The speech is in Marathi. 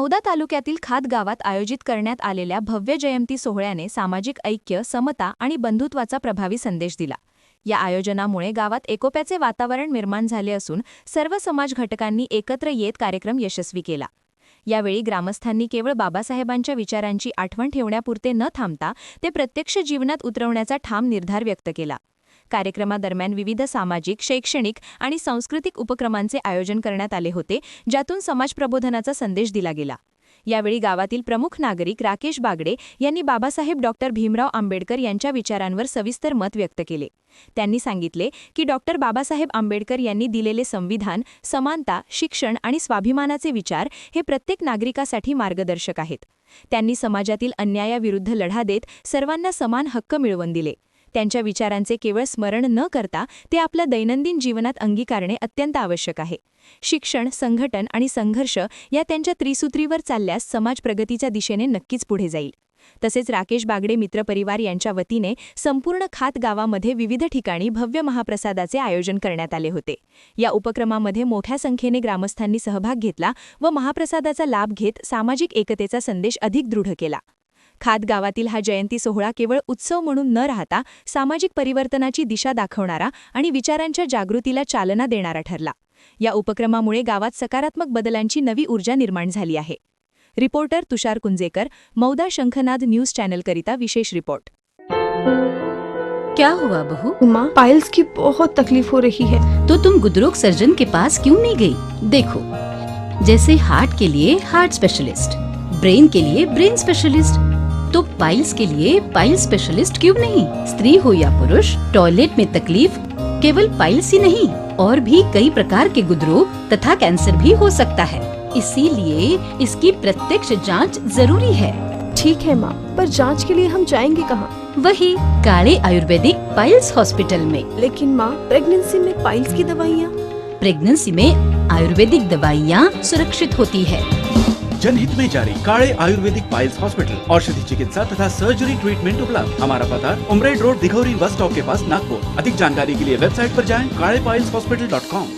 मौदा तालुक्यातील खात गावात आयोजित करण्यात आलेल्या भव्य जयंती सोहळ्याने सामाजिक ऐक्य, समता आणि बंधुत्वाचा प्रभावी संदेश दिला. या आयोजनामुळे गावात एकोप्याचे वातावरण निर्माण झाले असून सर्व समाज घटकांनी एकत्र येत कार्यक्रम यशस्वी केला. यावेळी ग्रामस्थांनी केवळ बाबासाहेबांच्या विचारांची आठवण ठेवण्यापुरते न थांबता ते प्रत्यक्ष जीवनात उतरवण्याचा ठाम निर्धार व्यक्त केला. कार्यक्रमादरम्यान विविध सामाजिक, शैक्षणिक आणि सांस्कृतिक उपक्रमांचे आयोजन करण्यात आले होते, ज्यातून समाजप्रबोधनाचा संदेश दिला गेला. यावेळी गावातील प्रमुख नागरिक राकेश बागडे यांनी बाबासाहेब डॉक्टर भीमराव आंबेडकर यांच्या विचारांवर सविस्तर मत व्यक्त केले. त्यांनी सांगितले की डॉक्टर बाबासाहेब आंबेडकर यांनी दिलेले संविधान, समानता, शिक्षण आणि स्वाभिमानाचे विचार हे प्रत्येक नागरिकासाठी मार्गदर्शक आहेत. त्यांनी समाजातील अन्यायाविरुद्ध लढा देत सर्वांना समान हक्क मिळवून दिले. त्यांच्या विचारांचे केवळ स्मरण न करता ते आपल्या दैनंदिन जीवनात अंगीकारणे अत्यंत आवश्यक आहे. शिक्षण, संघटन आणि संघर्ष या त्यांच्या त्रिसूत्रीवर चालल्यास समाज प्रगतीच्या दिशेने नक्कीच पुढे जाईल. तसेच राकेश बागडे मित्रपरिवार यांच्या वतीने संपूर्ण खात गावामध्ये विविध ठिकाणी भव्य महाप्रसादाचे आयोजन करण्यात आले होते. या उपक्रमामध्ये मोठ्या संख्येने ग्रामस्थांनी सहभाग घेतला व महाप्रसादाचा लाभ घेत सामाजिक एकतेचा संदेश अधिक दृढ केला. खात गावातील हा जयंती सोहळा केवळ उत्सव म्हणून न राहता सामाजिक परिवर्तनाची दिशा दाखवणारा आणि विचारांच्या जागृतीला चालना देणारा ठरला. या उपक्रमामुळे गावात सकारात्मक बदलांची नवी ऊर्जा निर्माण झाली आहे. रिपोर्टर तुषार कुंजेकर, मौदा शंखनाद न्यूज चॅनल करिता विशेष रिपोर्ट. क्या हुआ बहू? माँ, पाइल्स की बहुत तकलीफ हो रही है. तो तुम गुदरोग सर्जन के पास क्यों नहीं गई? देखो, जैसे हार्ट के लिए हार्ट स्पेशलिस्ट, ब्रेन के लिए ब्रेन स्पेशलिस्ट, तो पाइल्स के लिए पाइल्स स्पेशलिस्ट क्यों नहीं? स्त्री हो या पुरुष, टॉयलेट में तकलीफ केवल पाइल्स ही नहीं और भी कई प्रकार के गुदरोग तथा कैंसर भी हो सकता है. इसीलिए इसकी प्रत्यक्ष जांच जरूरी है. ठीक है माँ, पर जांच के लिए हम जाएंगे कहाँ? वही काले आयुर्वेदिक पाइल्स हॉस्पिटल में. लेकिन माँ, प्रेगनेंसी में पाइल्स की दवाइयाँ? प्रेगनेंसी में आयुर्वेदिक दवाइयाँ सुरक्षित होती है. जनहित में जारी. काळे आयुर्वेदिक पाइल्स हॉस्पिटल, औषधि चिकित्सा तथा सर्जरी ट्रीटमेंट उपलब्ध. हमारा पता उमरेड रोड, दिघौरी बस स्टॉप के पास, नागपुर. अधिक जानकारी के लिए वेबसाइट पर जाएं kaalepailshospital.com.